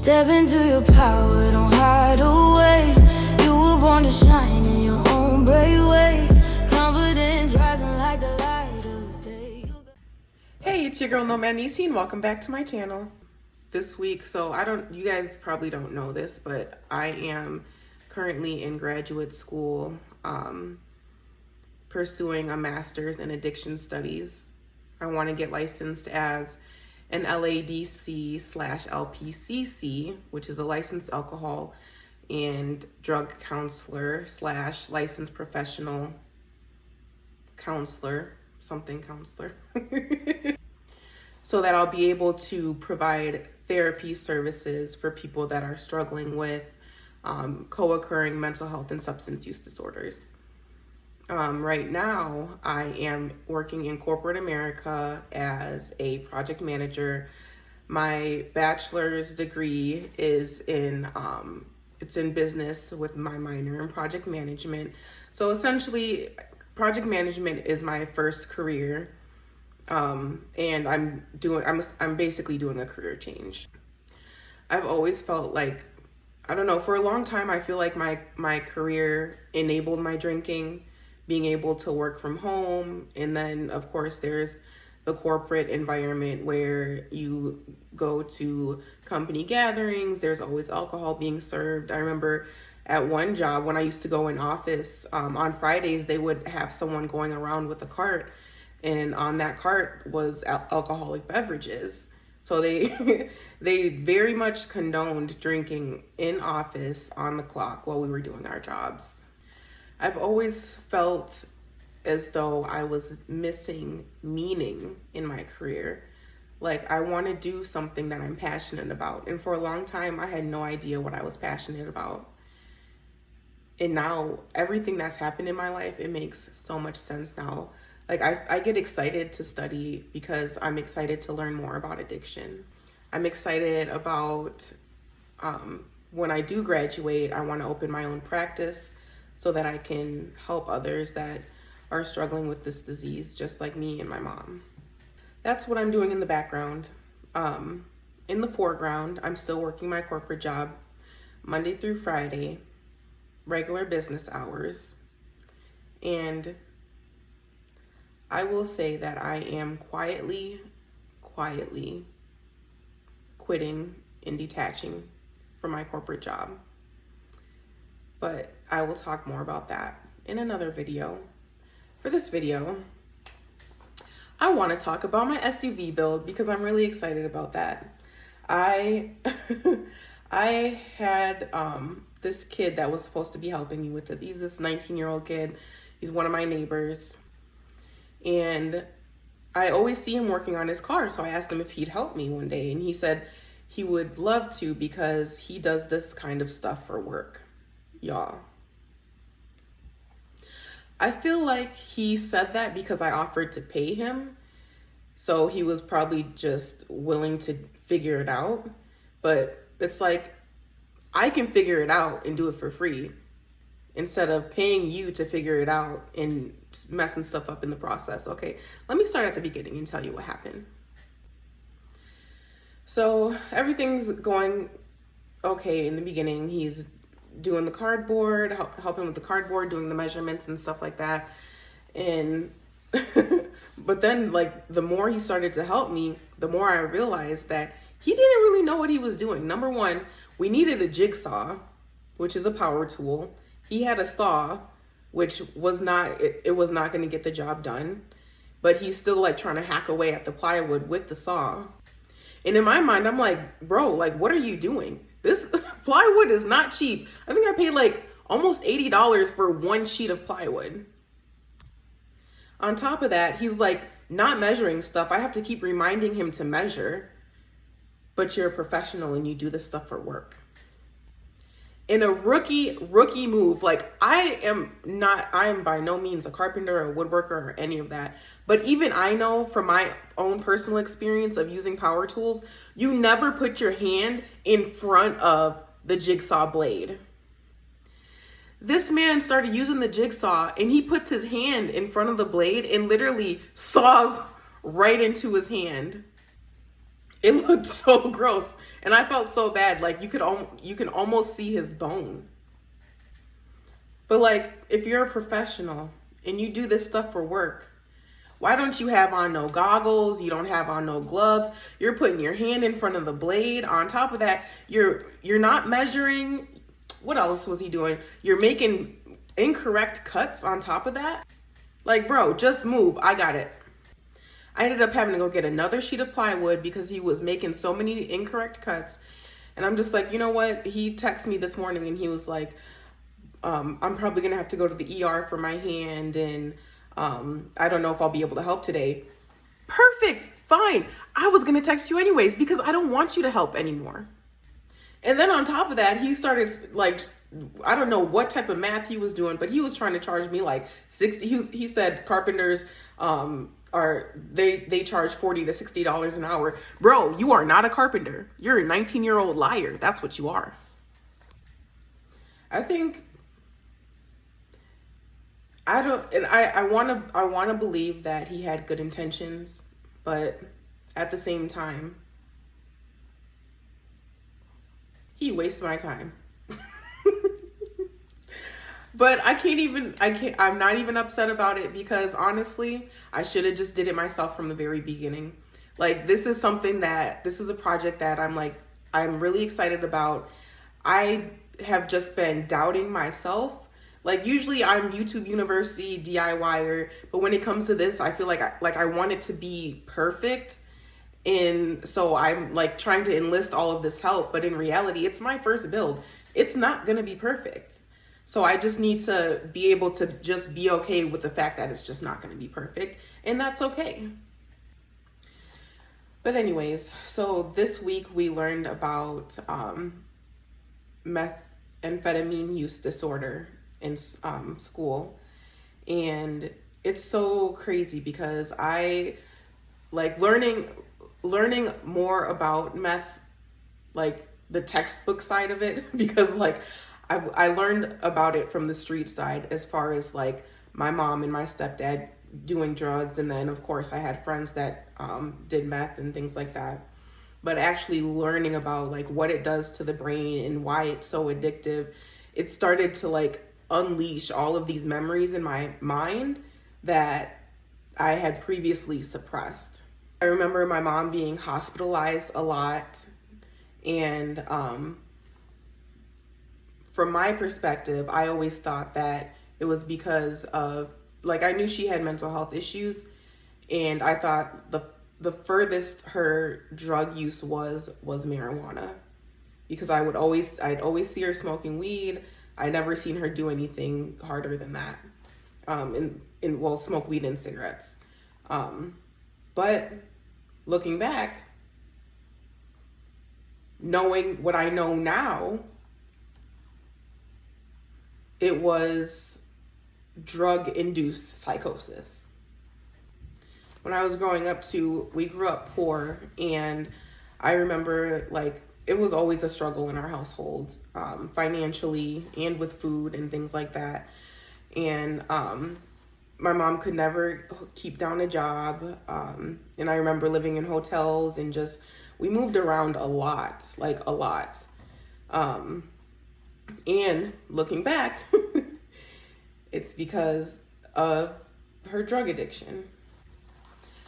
Step into your power, don't hide away. You were born to shine in your own brave way. Confidence rising like the light of day. Hey, it's your girl Nomad Nisi, and welcome back to my channel. This week, you guys probably don't know this, but I am currently in graduate school pursuing a master's in addiction studies. I want to get licensed as an LADC/LPCC, which is a licensed alcohol and drug counselor / licensed professional counselor, something counselor. So that I'll be able to provide therapy services for people that are struggling with co-occurring mental health and substance use disorders. Right now, I am working in corporate America as a project manager. My bachelor's degree is in business with my minor in project management. So essentially, project management is my first career. And I'm basically doing a career change. I've always felt like, I don't know, for a long time, I feel like my career enabled my drinking, being able to work from home. And then of course there's the corporate environment where you go to company gatherings, there's always alcohol being served. I remember at one job when I used to go in office, on Fridays, they would have someone going around with a cart, and on that cart was alcoholic beverages. So they they very much condoned drinking in office on the clock while we were doing our jobs. I've always felt as though I was missing meaning in my career. Like, I want to do something that I'm passionate about. And for a long time, I had no idea what I was passionate about. And now everything that's happened in my life, it makes so much sense now. Like, I get excited to study because I'm excited to learn more about addiction. I'm excited about when I do graduate, I want to open my own practice so that I can help others that are struggling with this disease, just like me and my mom. That's what I'm doing in the background. In the foreground, I'm still working my corporate job Monday through Friday, regular business hours. And I will say that I am quietly quitting and detaching from my corporate job. But I will talk more about that in another video. For this video, I want to talk about my SUV build because I'm really excited about that. I had this kid that was supposed to be helping me with it. He's this 19-year-old kid. He's one of my neighbors. And I always see him working on his car. So I asked him if he'd help me one day. And he said he would love to because he does this kind of stuff for work. Y'all, I feel like he said that because I offered to pay him. So he was probably just willing to figure it out. But it's like, I can figure it out and do it for free instead of paying you to figure it out and messing stuff up in the process. Okay, let me start at the beginning and tell you what happened. So everything's going okay in the beginning. He's doing the cardboard, helping with the cardboard, doing the measurements and stuff like that. And but then, like, the more he started to help me, the more I realized that he didn't really know what he was doing. Number one, we needed a jigsaw, which is a power tool. He had a saw, which was not, it was not going to get the job done, but he's still like trying to hack away at the plywood with the saw. And in my mind, I'm like, bro, like, what are you doing? This plywood is not cheap. I think I paid like almost $80 for one sheet of plywood. On top of that, he's like not measuring stuff. I have to keep reminding him to measure, but you're a professional and you do this stuff for work. In a rookie move, like, I am by no means a carpenter or a woodworker or any of that. But even I know from my own personal experience of using power tools, you never put your hand in front of the jigsaw blade. This man started using the jigsaw and he puts his hand in front of the blade and literally saws right into his hand. It looked so gross. And I felt so bad. Like you can almost see his bone. But like, if you're a professional and you do this stuff for work, why don't you have on no goggles? You don't have on no gloves. You're putting your hand in front of the blade. On top of that, you're not measuring. What else was he doing? You're making incorrect cuts on top of that. Like, bro, just move. I got it. I ended up having to go get another sheet of plywood because he was making so many incorrect cuts. And I'm just like, you know what? He texted me this morning and he was like, I'm probably going to have to go to the ER for my hand. And I don't know if I'll be able to help today. Perfect. Fine. I was going to text you anyways because I don't want you to help anymore. And then on top of that, he started like, I don't know what type of math he was doing, but he was trying to charge me like 60. He said carpenters they charge $40 to $60 an hour. Bro, you are not a carpenter. You're a 19-year-old liar. That's what you are. I want to believe that he had good intentions, but at the same time, he wastes my time. But I'm not even upset about it because honestly, I should have just did it myself from the very beginning. Like, this is a project that I'm really excited about. I have just been doubting myself. Like, usually I'm YouTube University DIYer, but when it comes to this, I feel like I want it to be perfect. And so I'm like trying to enlist all of this help, but in reality, it's my first build. It's not going to be perfect. So I just need to be able to just be okay with the fact that it's just not going to be perfect. And that's okay. But anyways, so this week we learned about methamphetamine use disorder in school. And it's so crazy because I like learning more about meth, like the textbook side of it, because like I learned about it from the street side as far as like my mom and my stepdad doing drugs. And then of course I had friends that did meth and things like that. But actually learning about like what it does to the brain and why it's so addictive, it started to like unleash all of these memories in my mind that I had previously suppressed. I remember my mom being hospitalized a lot, and from my perspective, I always thought that it was because of, like, I knew she had mental health issues, and I thought the furthest her drug use was marijuana, because I'd always see her smoking weed. I never seen her do anything harder than that. Smoke weed and cigarettes. But looking back, knowing what I know now, it was drug-induced psychosis. When I was growing up too, we grew up poor, and I remember like it was always a struggle in our household, financially and with food and things like that. And my mom could never keep down a job. And I remember living in hotels and we moved around a lot, like a lot. And looking back, it's because of her drug addiction.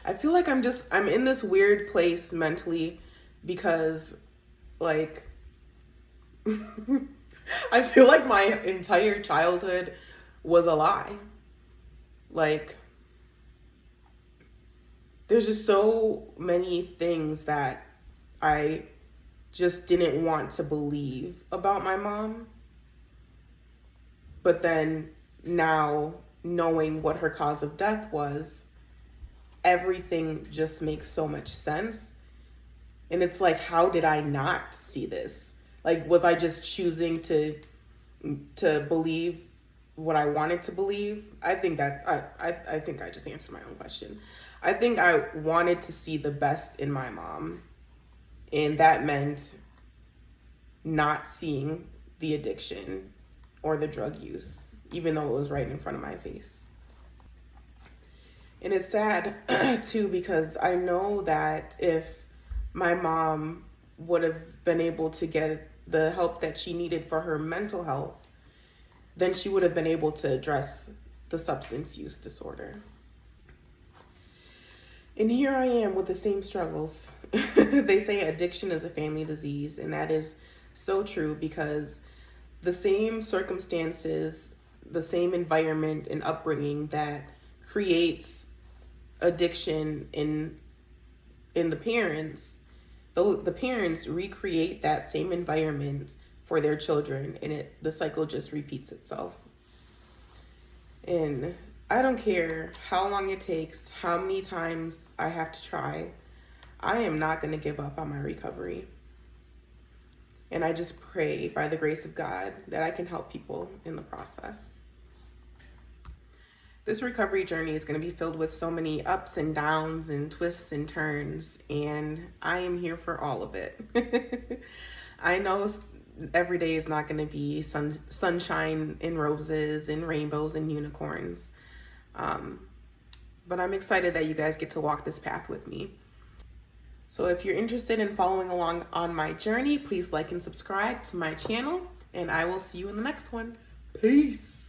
I feel like I'm in this weird place mentally because like, I feel like my entire childhood was a lie. Like, there's just so many things that I just didn't want to believe about my mom. But then now, knowing what her cause of death was, everything just makes so much sense. And it's like, how did I not see this? Like, was I just choosing to believe what I wanted to believe? I think I just answered my own question. I think I wanted to see the best in my mom. And that meant not seeing the addiction or the drug use, even though it was right in front of my face. And it's sad too, because I know that if my mom would have been able to get the help that she needed for her mental health, then she would have been able to address the substance use disorder. And here I am with the same struggles. They say addiction is a family disease, and that is so true, because the same circumstances, the same environment and upbringing that creates addiction in the parents, the parents recreate that same environment for their children, and the cycle just repeats itself. And I don't care how long it takes, how many times I have to try, I am not going to give up on my recovery. And I just pray, by the grace of God, that I can help people in the process. This recovery journey is going to be filled with so many ups and downs and twists and turns, and I am here for all of it. I know every day is not going to be sunshine and roses and rainbows and unicorns. But I'm excited that you guys get to walk this path with me. So if you're interested in following along on my journey, please like and subscribe to my channel, and I will see you in the next one. Peace.